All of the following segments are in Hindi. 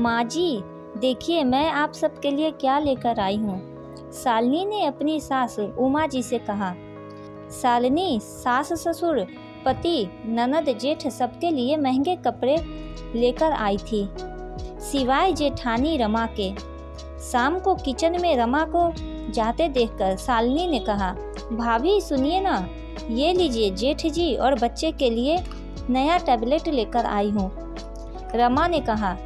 माँ जी, देखिए मैं आप सबके लिए क्या लेकर आई हूँ। शालिनी ने अपनी सास उमा जी से कहा। शालिनी सास ससुर पति ननद जेठ सबके लिए महंगे कपड़े लेकर आई थी, सिवाय जेठानी रमा के। शाम को किचन में रमा को जाते देखकर शालिनी ने कहा, भाभी सुनिए ना, ये लीजिए जेठ जी और बच्चे के लिए नया टैबलेट लेकर आई हूँ। रमा ने कहा,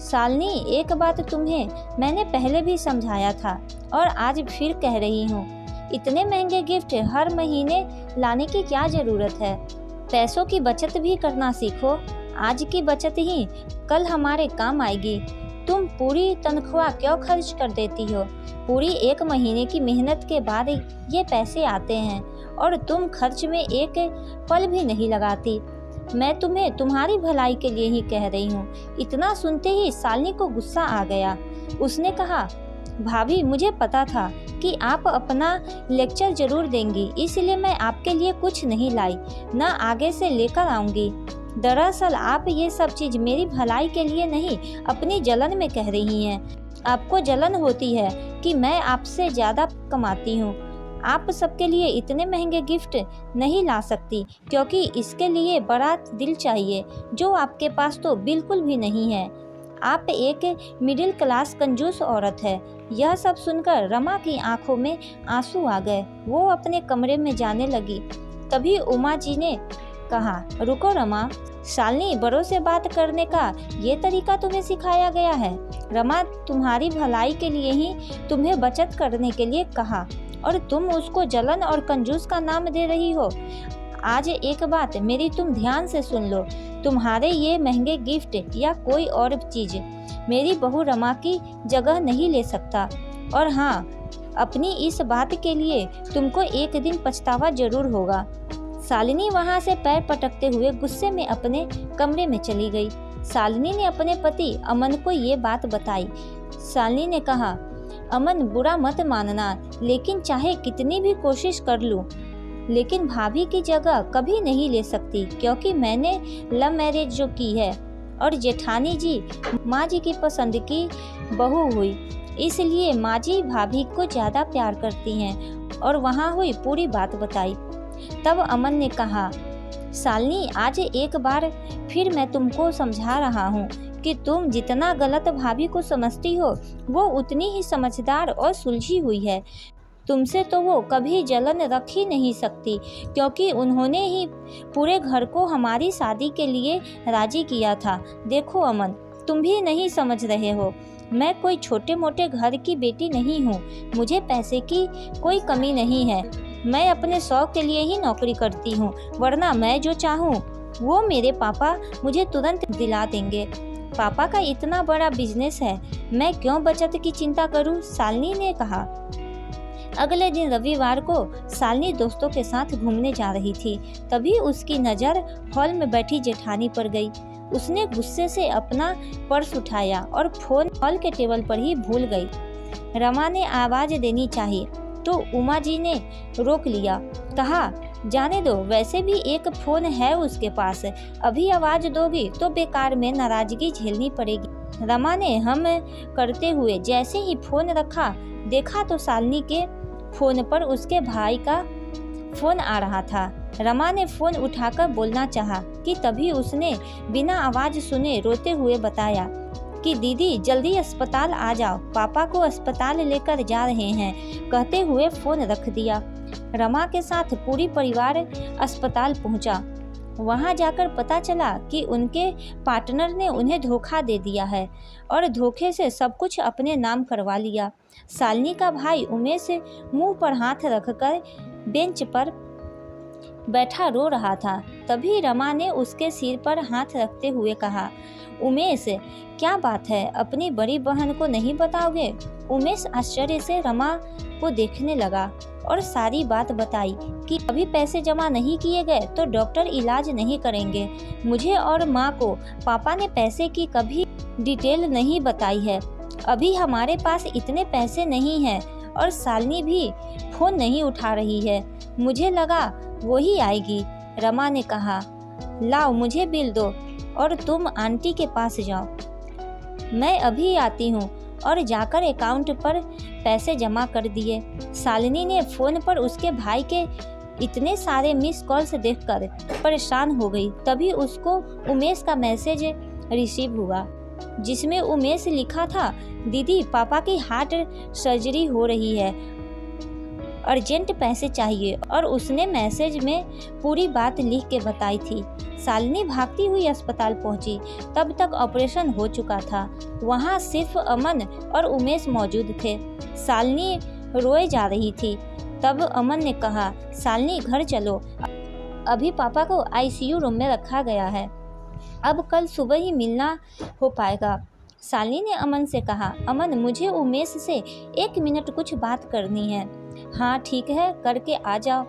शालिनी एक बात तुम्हें मैंने पहले भी समझाया था और आज फिर कह रही हूँ, इतने महंगे गिफ्ट हर महीने लाने की क्या ज़रूरत है। पैसों की बचत भी करना सीखो। आज की बचत ही कल हमारे काम आएगी। तुम पूरी तनख्वाह क्यों खर्च कर देती हो? पूरी 1 महीने की मेहनत के बाद ये पैसे आते हैं और तुम खर्च में एक पल भी नहीं लगाती। मैं तुम्हें तुम्हारी भलाई के लिए ही कह रही हूँ। इतना सुनते ही शालिनी को गुस्सा आ गया। उसने कहा, भाभी मुझे पता था कि आप अपना लेक्चर जरूर देंगी, इसलिए मैं आपके लिए कुछ नहीं लाई, न आगे से लेकर आऊंगी। दरअसल आप ये सब चीज़ मेरी भलाई के लिए नहीं, अपनी जलन में कह रही हैं। आपको जलन होती है कि मैं आपसे ज़्यादा कमाती हूँ। आप सबके लिए इतने महंगे गिफ्ट नहीं ला सकती, क्योंकि इसके लिए बड़ा दिल चाहिए, जो आपके पास तो बिल्कुल भी नहीं है। आप एक मिडिल क्लास कंजूस औरत है। यह सब सुनकर रमा की आंखों में आंसू आ गए। वो अपने कमरे में जाने लगी। तभी उमा जी ने कहा, रुको रमा, शालिनी बड़ों से बात करने का ये तरीका तुम्हें सिखाया गया है? रमा तुम्हारी भलाई के लिए ही तुम्हें बचत करने के लिए कहा और तुम उसको जलन और कंजूस का नाम दे रही हो। आज एक बात मेरी तुम ध्यान से सुन लो, तुम्हारे ये महंगे गिफ्ट या कोई और चीज़ मेरी बहू रमा की जगह नहीं ले सकता। और हाँ, अपनी इस बात के लिए तुमको एक दिन पछतावा जरूर होगा। शालिनी वहाँ से पैर पटकते हुए गुस्से में अपने कमरे में चली गई। शालिनी ने अपने पति अमन को ये बात बताई। शालिनी ने कहा, अमन बुरा मत मानना, लेकिन चाहे कितनी भी कोशिश कर लूँ, लेकिन भाभी की जगह कभी नहीं ले सकती, क्योंकि मैंने लव मैरिज जो की है और जेठानी जी माँ जी की पसंद की बहू हुई, इसलिए माँ जी भाभी को ज़्यादा प्यार करती हैं। और वहाँ हुई पूरी बात बताई। तब अमन ने कहा, शालिनी आज एक बार फिर मैं तुमको समझा रहा हूँ कि तुम जितना गलत भाभी को समझती हो, वो उतनी ही समझदार और सुलझी हुई है। तुमसे तो वो कभी जलन रख ही नहीं सकती, क्योंकि उन्होंने ही पूरे घर को हमारी शादी के लिए राजी किया था। देखो अमन, तुम भी नहीं समझ रहे हो, मैं कोई छोटे मोटे घर की बेटी नहीं हूँ। मुझे पैसे की कोई कमी नहीं है। मैं अपने शौक के लिए ही नौकरी करती हूँ, वरना मैं जो चाहूँ वो मेरे पापा मुझे तुरंत दिला देंगे। पापा का इतना बड़ा बिजनेस है, मैं क्यों बचत की चिंता करूँ? शालिनी ने कहा। अगले दिन रविवार को शालिनी दोस्तों के साथ घूमने जा रही थी। तभी उसकी नज़र हॉल में बैठी जेठानी पर गई। उसने गुस्से से अपना पर्स उठाया और फोन हॉल के टेबल पर ही भूल गई। रमा ने आवाज़ देनी चाहिए तो उमा जी ने रोक लिया। कहा, जाने दो, वैसे भी एक फ़ोन है उसके पास, अभी आवाज़ दोगी तो बेकार में नाराज़गी झेलनी पड़ेगी। रमा ने हम करते हुए जैसे ही फ़ोन रखा, देखा तो शालिनी के फ़ोन पर उसके भाई का फ़ोन आ रहा था। रमा ने फ़ोन उठाकर बोलना चाहा कि तभी उसने बिना आवाज़ सुने रोते हुए बताया कि दीदी जल्दी अस्पताल आ जाओ, पापा को अस्पताल लेकर जा रहे हैं। कहते हुए फ़ोन रख दिया। रमा के साथ पूरी परिवार अस्पताल पहुंचा। वहां जाकर पता चला कि उनके पार्टनर ने उन्हें धोखा दे दिया है और धोखे से सब कुछ अपने नाम करवा लिया। शालिनी का भाई उमेश मुंह पर हाथ रखकर बेंच पर बैठा रो रहा था। तभी रमा ने उसके सिर पर हाथ रखते हुए कहा, उमेश क्या बात है, अपनी बड़ी बहन को नहीं बताओगे? उमेश आश्चर्य से रमा को देखने लगा और सारी बात बताई कि अभी पैसे जमा नहीं किए गए तो डॉक्टर इलाज नहीं करेंगे। मुझे और माँ को पापा ने पैसे की कभी डिटेल नहीं बताई है। अभी हमारे पास इतने पैसे नहीं हैं और शालिनी भी फ़ोन नहीं उठा रही है। मुझे लगा वो ही आएगी। रमा ने कहा, लाओ मुझे बिल दो और तुम आंटी के पास जाओ। मैं अभी आती हूँ, और जाकर अकाउंट पर पैसे जमा कर दिए। शालिनी ने फ़ोन पर उसके भाई के इतने सारे मिस कॉल्स देखकर परेशान हो गई। तभी उसको उमेश का मैसेज रिसीव हुआ, जिसमें उमेश लिखा था, दीदी पापा की हार्ट सर्जरी हो रही है, अर्जेंट पैसे चाहिए। और उसने मैसेज में पूरी बात लिख के बताई थी। शालिनी भागती हुई अस्पताल पहुंची। तब तक ऑपरेशन हो चुका था। वहां सिर्फ अमन और उमेश मौजूद थे। शालिनी रोए जा रही थी। तब अमन ने कहा, शालिनी घर चलो, अभी पापा को आईसीयू रूम में रखा गया है, अब कल सुबह ही मिलना हो पाएगा। शालिनी ने अमन से कहा, अमन मुझे उमेश से 1 मिनट कुछ बात करनी है। हाँ ठीक है, करके आ जाओ,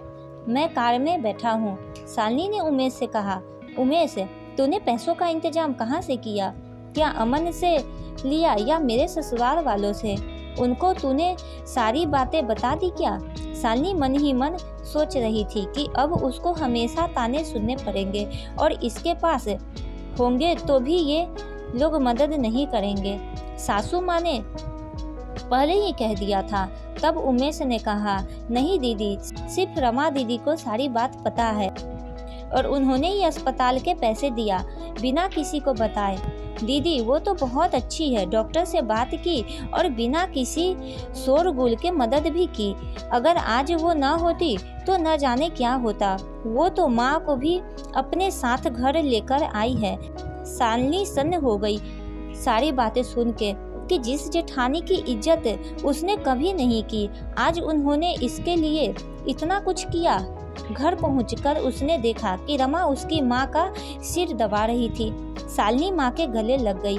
मैं कार में बैठा हूँ। शालिनी ने उमेश से कहा, उमेश तूने पैसों का इंतजाम कहाँ से किया? क्या अमन से लिया या मेरे ससुराल वालों से? उनको तूने सारी बातें बता दी क्या? शालिनी मन ही मन सोच रही थी कि अब उसको हमेशा ताने सुनने पड़ेंगे, और इसके पास होंगे तो भी ये लोग मदद नहीं करेंगे। सासू माँ ने पहले ही कह दिया था। तब उमेश ने कहा, नहीं दीदी, सिर्फ रमा दीदी को सारी बात पता है, और उन्होंने ही अस्पताल के पैसे दिया बिना किसी को बताए। दीदी वो तो बहुत अच्छी है, डॉक्टर से बात की और बिना किसी शोरगुल के मदद भी की। अगर आज वो ना होती तो न जाने क्या होता। वो तो माँ को भी अपने साथ घर लेकर आई है। शालिनी सन्न हो गई सारी बातें सुन के कि जिस जेठानी की इज्जत उसने कभी नहीं की, आज उन्होंने इसके लिए इतना कुछ किया। घर पहुंचकर उसने देखा कि रमा उसकी माँ का सिर दबा रही थी। शालिनी माँ के गले लग गई।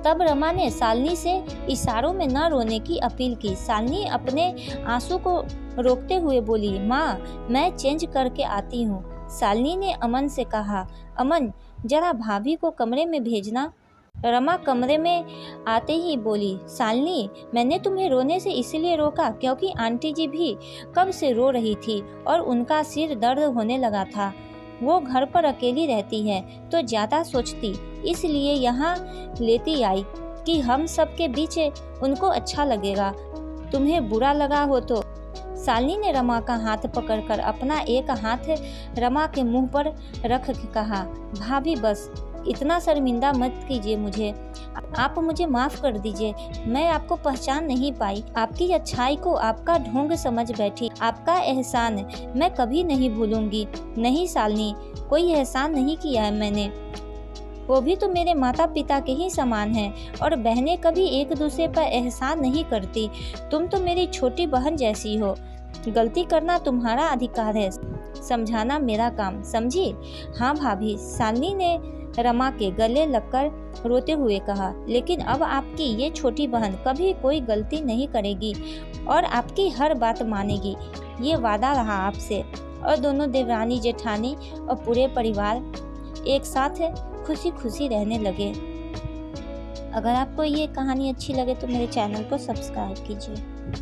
तब रमा ने शालिनी से इशारों में न रोने की अपील की। शालिनी अपने आंसू को रोकते हुए बोली, माँ मैं चेंज करके आती हूँ। शालिनी ने अमन से कहा, अमन जरा भाभी को कमरे में भेजना। रमा कमरे में आते ही बोली, शालिनी मैंने तुम्हें रोने से इसलिए रोका क्योंकि आंटी जी भी कब से रो रही थी और उनका सिर दर्द होने लगा था। वो घर पर अकेली रहती है तो ज़्यादा सोचती, इसलिए यहाँ लेती आई कि हम सबके बीच उनको अच्छा लगेगा, तुम्हें बुरा लगा हो तो। शालिनी ने रमा का हाथ पकड़कर अपना एक हाथ रमा के मुंह पर रख के कहा, भाभी बस इतना शर्मिंदा मत कीजिए मुझे, आप मुझे माफ़ कर दीजिए। मैं आपको पहचान नहीं पाई, आपकी अच्छाई को आपका ढोंग समझ बैठी। आपका एहसान मैं कभी नहीं भूलूंगी। नहीं शालिनी, कोई एहसान नहीं किया है मैंने, वो भी तो मेरे माता पिता के ही समान हैं, और बहनें कभी एक दूसरे पर एहसान नहीं करती। तुम तो मेरी छोटी बहन जैसी हो, गलती करना तुम्हारा अधिकार है, समझाना मेरा काम, समझी? हाँ भाभी, शालिनी ने रमा के गले लगकर रोते हुए कहा, लेकिन अब आपकी ये छोटी बहन कभी कोई गलती नहीं करेगी और आपकी हर बात मानेगी, ये वादा रहा आपसे। और दोनों देवरानी जेठानी और पूरे परिवार एक साथ खुशी खुशी रहने लगे। अगर आपको ये कहानी अच्छी लगे तो मेरे चैनल को सब्सक्राइब कीजिए।